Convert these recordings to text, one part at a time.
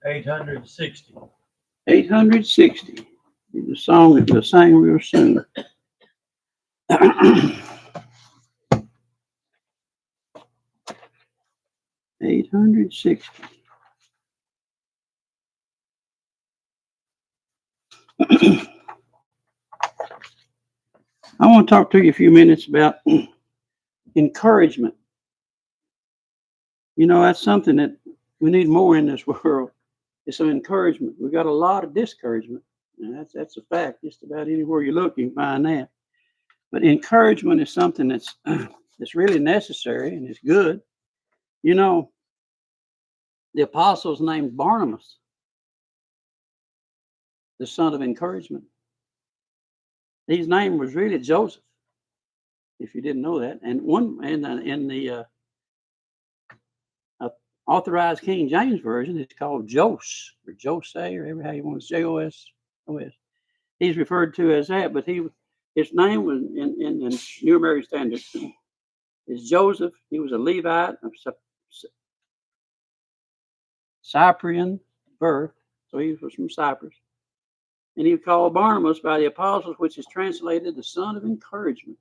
860. 860. The song that we'll sing real soon. 860. I want to talk to you a few minutes about encouragement. You know, that's something that we need more in this world. It's some encouragement. We got a lot of discouragement. And that's a fact. Just about anywhere you look, you can find that. But encouragement is something that's really necessary and it's good. You know, the apostles named Barnabas the son of encouragement. His name was really Joseph, if you didn't know that. And in the authorized King James version, it's called Jos or Jose or however how you want to Jos. He's referred to as that, but his name was in New American Standard is Joseph. He was a Levite of Cyprian birth, so he was from Cyprus. And he was called Barnabas by the apostles, which is translated the son of encouragement.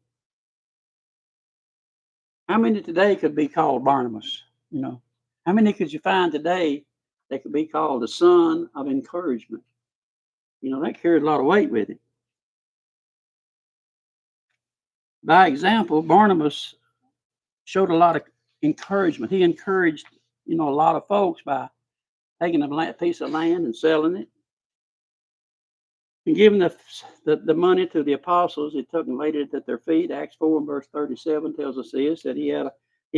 How many today could be called Barnabas? You know, how many could you find today that could be called the son of encouragement? You know, that carries a lot of weight with it. By example, Barnabas showed a lot of encouragement. He encouraged, a lot of folks by taking a piece of land and selling it and giving the money to the apostles. He took and laid it at their feet. Acts 4 and verse 37 tells us this, that he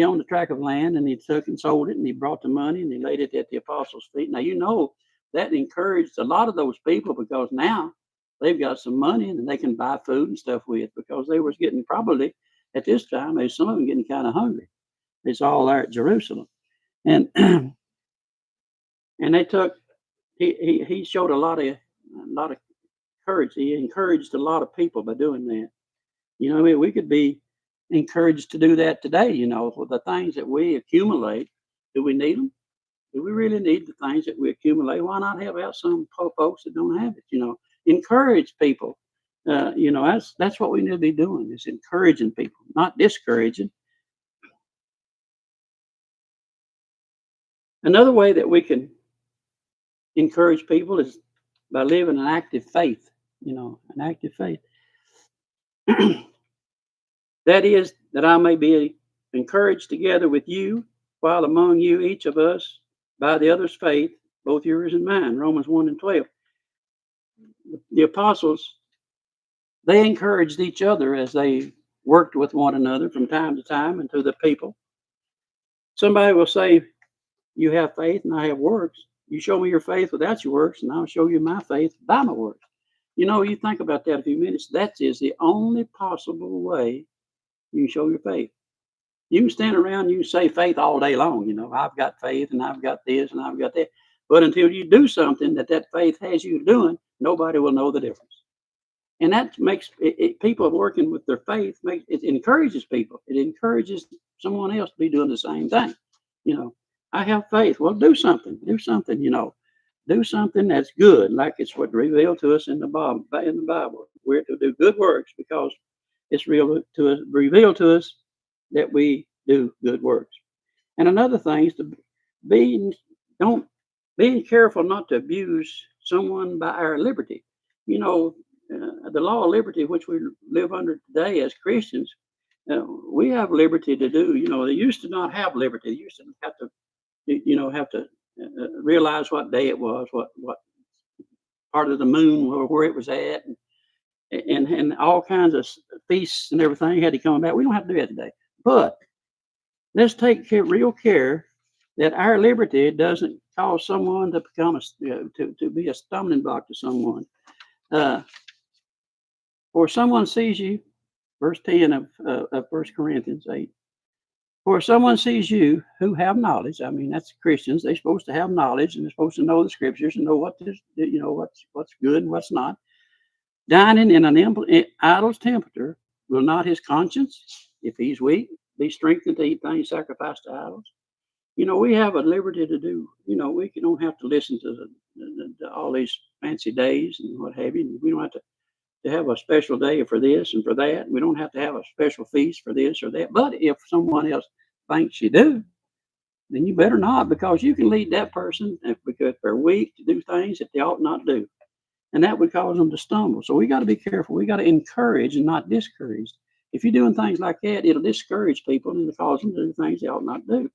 owned a tract of land and he took and sold it and he brought the money and he laid it at the apostles' feet. Now, that encouraged a lot of those people because now they've got some money and they can buy food and stuff with because they was getting probably at this time, some of them getting kind of hungry. It's all there at Jerusalem. And and they took, he showed a lot of courage. He encouraged a lot of people by doing that. We could be encouraged to do that today, with the things that we accumulate. Do we need them? Do we really need the things that we accumulate? Why not help out some folks that don't have it? Encourage people. That's what we need to be doing, is encouraging people, not discouraging. Another way that we can encourage people is by living an active faith, an active faith. That is, that I may be encouraged together with you, while among you, each of us, by the other's faith, both yours and mine. Romans 1 and 12. The apostles, they encouraged each other as they worked with one another from time to time and to the people. Somebody will say, you have faith and I have works. You show me your faith without your works, and I'll show you my faith by my works. You think about that a few minutes. That is the only possible way you can show your faith. You can stand around and you can say faith all day long. I've got faith and I've got this and I've got that. But until you do something that faith has you doing, nobody will know the difference. And that makes people working with their faith, it encourages people. It encourages someone else to be doing the same thing. I have faith. Well, do something. Do something, do something that's good, like it's what revealed to us in the Bible. We're to do good works because it's revealed to us that we do good works. And another thing is to being careful not to abuse someone by our liberty. The law of liberty, which we live under today as Christians, we have liberty to do. They used to not have liberty. They used to have to realize what day it was, what part of the moon where it was at, and all kinds of feasts and everything had to come about. We don't have to do that today. But let's take real care that our liberty doesn't cause someone to become to be a stumbling block to someone. For someone sees you, verse 10 of 1 Corinthians 8. For if someone sees you who have knowledge, that's Christians, they're supposed to have knowledge and they're supposed to know the scriptures and know what's good and what's not. Dining in an idol's tempter, will not his conscience, if he's weak, be strengthened to eat things sacrificed to idols? We have a liberty to do. Don't have to listen to all these fancy days and what have you. We don't have to have a special day for this and for that. We don't have to have a special feast for this or that. But if someone else thinks you do, then you better not, because you can lead that person because they're weak to do things that they ought not do. And that would cause them to stumble. So we got to be careful. We got to encourage and not discourage. If you're doing things like that, it'll discourage people and it'll cause them to do things they ought not do.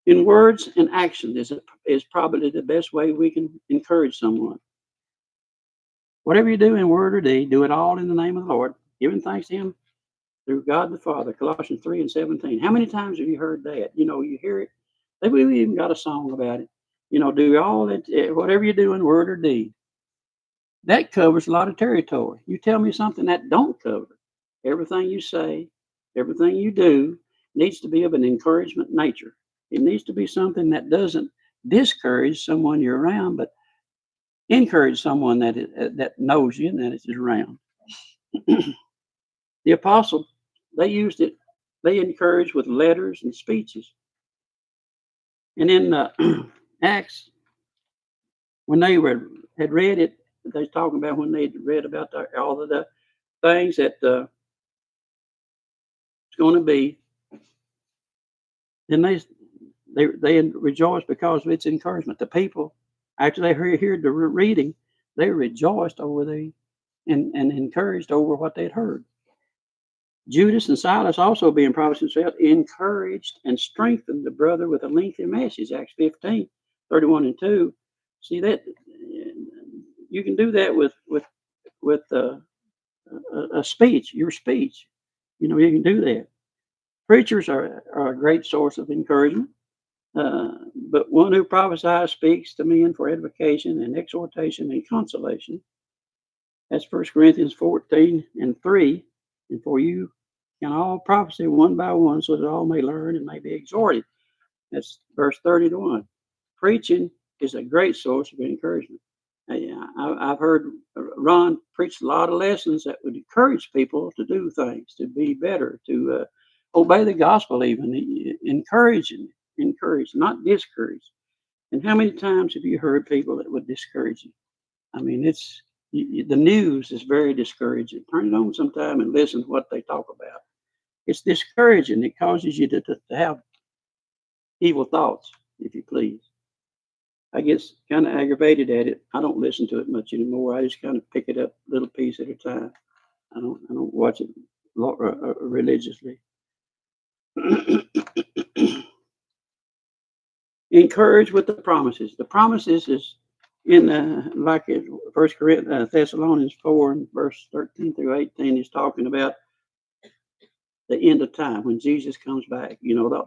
In words and action is probably the best way we can encourage someone. Whatever you do in word or deed, do it all in the name of the Lord, giving thanks to Him through God the Father. Colossians 3:17. How many times have you heard that? You hear it. Maybe we even got a song about it. Do all that, whatever you do in word or deed. That covers a lot of territory. You tell me something that don't cover. Everything you say, everything you do needs to be of an encouragement nature. It needs to be something that doesn't discourage someone you're around, but encourage someone that knows you and that is around. The apostles, they used it. They encouraged with letters and speeches. And in Acts, when they had read it, they was talking about when they read about all of the things that it's going to be, and they rejoiced because of its encouragement. The people, after they heard the reading, they rejoiced over and encouraged over what they'd heard. Judas and Silas, also being prophets themselves, encouraged and strengthened the brother with a lengthy message. Acts 15:31-2. See that you can do that with a speech, your speech. You can do that. Preachers are a great source of encouragement. But one who prophesies speaks to men for edification and exhortation and consolation. That's 1 Corinthians 14:3. And for you can all prophesy one by one, so that all may learn and may be exhorted. That's verse 30-1. Preaching is a great source of encouragement. I've heard Ron preach a lot of lessons that would encourage people to do things, to be better, to obey the gospel, even encourage, not discourage. And how many times have you heard people that would discourage you? I mean, the news is very discouraging. Turn it on sometime and listen to what they talk about. It's discouraging. It causes you to have evil thoughts, if you please. I get kind of aggravated at it. I don't listen to it much anymore. I just kind of pick it up a little piece at a time. I don't watch it religiously. Encourage with the promises. The promises is in like First Thessalonians 4 and verse 13-18 is talking about the end of time when Jesus comes back.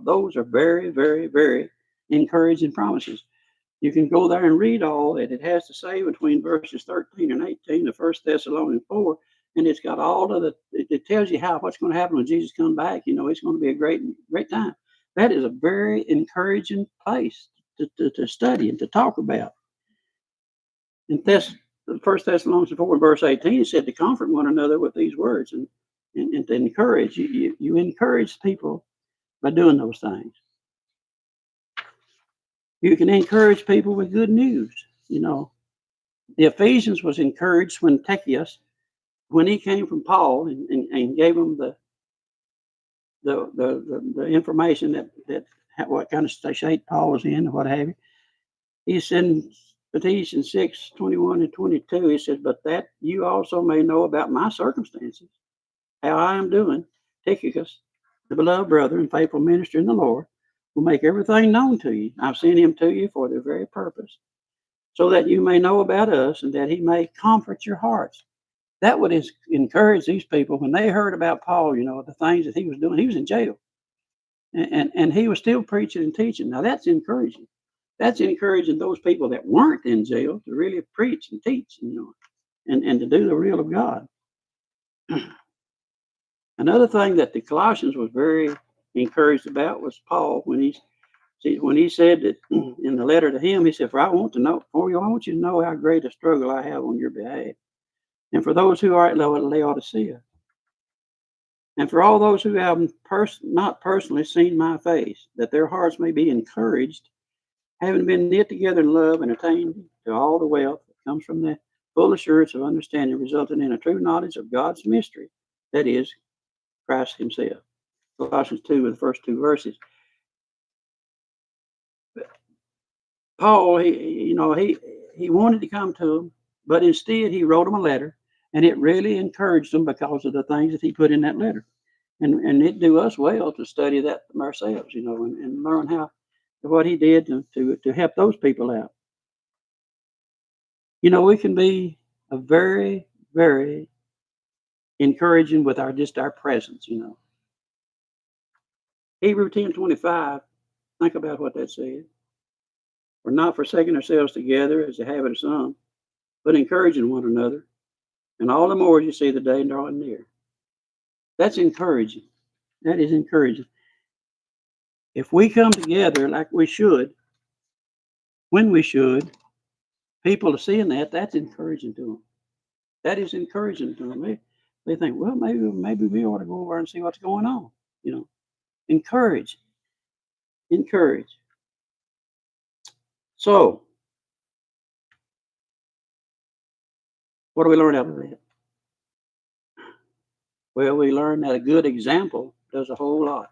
Those are very, very, very encouraging promises. You can go there and read all that it has to say between verses 13 and 18 of 1 Thessalonians 4, and it's got all of it tells you what's going to happen when Jesus comes back. It's going to be a great, great time. That is a very encouraging place to study and to talk about. In 1 Thessalonians 4 verse 18, it said to comfort one another with these words and to encourage. You encourage people by doing those things. You can encourage people with good news. The Ephesians was encouraged when Tychicus, when he came from Paul and gave them the information that what kind of state Paul was in and what have you. He said in Ephesians 6:21-22, he said, but that you also may know about my circumstances, how I am doing. Tychicus, the beloved brother and faithful minister in the Lord, will make everything known to you. I've sent him to you for the very purpose, so that you may know about us and that he may comfort your hearts. That would encourage these people when they heard about Paul, the things that he was doing. He was in jail, and he was still preaching and teaching. Now that's encouraging. That's encouraging those people that weren't in jail to really preach and teach, and to do the will of God. Another thing that the Colossians was very encouraged about was Paul when he said that in the letter to him, he said, I want you to know how great a struggle I have on your behalf, and for those who are at Laodicea, And for all those who have not personally seen my face, that their hearts may be encouraged, having been knit together in love and attained to all the wealth that comes from the full assurance of understanding, resulting in a true knowledge of God's mystery, that is, Christ himself. Colossians 2 with the first two verses. Paul, he wanted to come to them, but instead he wrote them a letter, and it really encouraged them because of the things that he put in that letter. And it do us well to study that ourselves, and learn how what he did to help those people out. We can be a very, very encouraging with our presence. Hebrews 10:25. Think about what that says. We're not forsaking ourselves together as the habit of some, but encouraging one another, and all the more as you see the day drawing near. That's encouraging. That is encouraging. If we come together like we should, when we should, people are seeing that's encouraging to them. That is encouraging to them. They think, well, maybe we ought to go over and see what's going on. Encourage. So, what do we learn out of that? Well, we learn that a good example does a whole lot.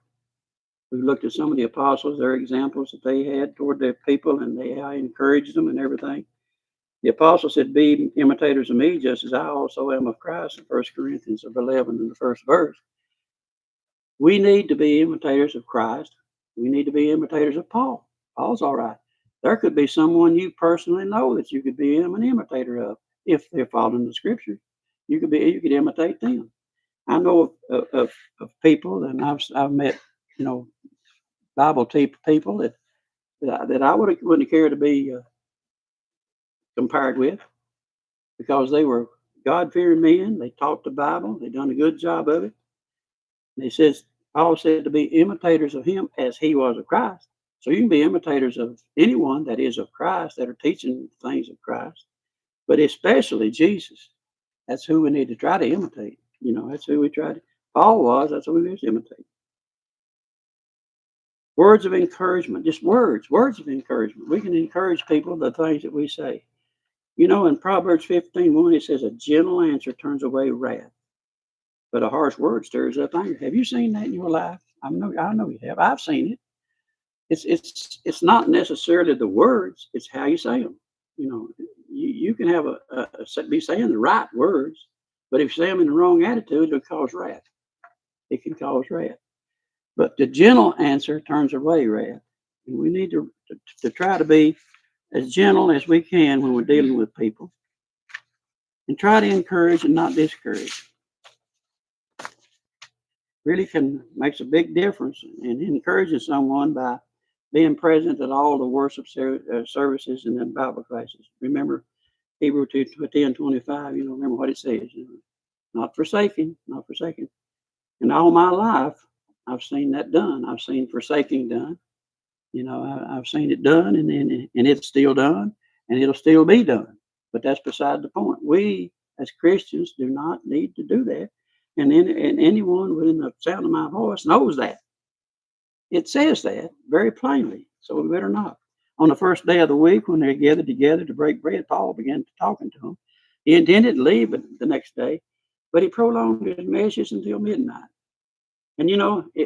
We looked at some of the apostles, their examples that they had toward their people, and they encouraged them and everything. The apostle said, be imitators of me, just as I also am of Christ, in 1 Corinthians 11 in the first verse. We need to be imitators of Christ. We need to be imitators of Paul. Paul's all right. There could be someone you personally know that you could be an imitator of if they're following the scriptures. You could imitate them. I know of people, and I've met, Bible people that I wouldn't care to be compared with, because they were God-fearing men. They taught the Bible. They done a good job of it. And Paul said to be imitators of him as he was of Christ. So you can be imitators of anyone that is of Christ, that are teaching things of Christ, but especially Jesus. That's who we need to try to imitate. That's who we tried. Paul was. That's who we was imitating. Words of encouragement, just words of encouragement. We can encourage people the things that we say. In Proverbs 15:1, it says, a gentle answer turns away wrath, but a harsh word stirs up anger. Have you seen that in your life? I know you have. I've seen it. It's not necessarily the words; it's how you say them. You can have be saying the right words, but if you say them in the wrong attitude, it'll cause wrath. It can cause wrath. But the gentle answer turns away wrath, and we need to try to be as gentle as we can when we're dealing with people, and try to encourage and not discourage. Really makes a big difference in encouraging someone by being present at all the worship services and then Bible classes. Remember Hebrews 10:25. Remember what it says. Not forsaking. And all my life, I've seen that done. I've seen forsaking done. I've seen it done, and it's still done, and it'll still be done. But that's beside the point. We, as Christians, do not need to do that. And anyone within the sound of my voice knows that. It says that very plainly, so we better not. On the first day of the week, when they gathered together to break bread, Paul began talking to them. He intended to leave the next day, but he prolonged his message until midnight. And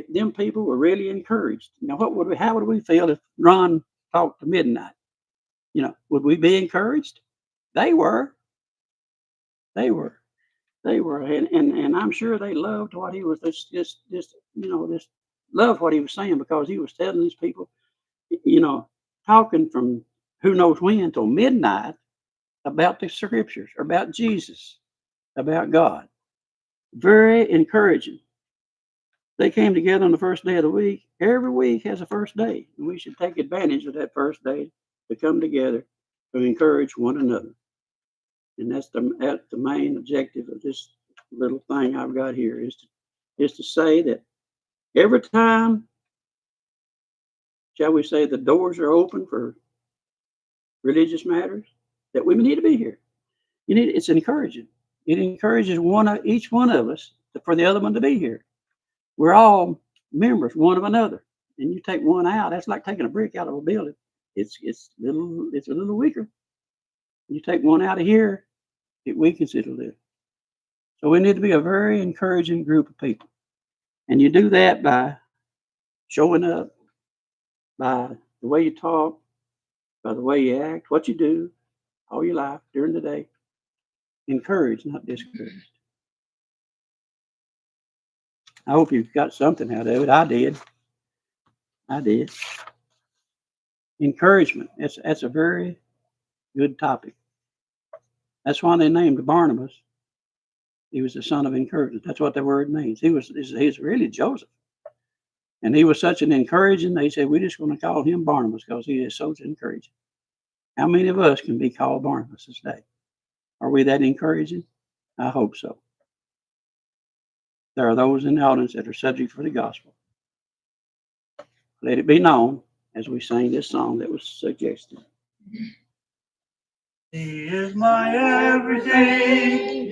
them people were really encouraged. How would we feel if Ron talked to midnight? Would we be encouraged? They were. And I'm sure they loved what he was just loved what he was saying, because he was telling these people, talking from who knows when till midnight about the scriptures, about Jesus, about God. Very encouraging. They came together on the first day of the week. Every week has a first day, and we should take advantage of that first day to come together to encourage one another. And that's the main objective of this little thing I've got here is to say that every time, shall we say, the doors are open for religious matters, that we need to be here. It's encouraging. It encourages each one of us for the other one to be here. We're all members one of another. And you take one out, that's like taking a brick out of a building. It's a little weaker. You take one out of here, it weakens it a little. So we need to be a very encouraging group of people. And you do that by showing up, by the way you talk, by the way you act, what you do all your life during the day. Encourage, not discourage. I hope you got something out of it. I did. I did. Encouragement. That's a very good topic. That's why they named Barnabas. He was the son of encouragement. That's what the word means. He's really Joseph. And he was such an encouraging, they said, we're just going to call him Barnabas because he is so encouraging. How many of us can be called Barnabas this day? Are we that encouraging? I hope so. There are those in the audience that are subject for the gospel. Let it be known as we sing this song that was suggested. He is my everything.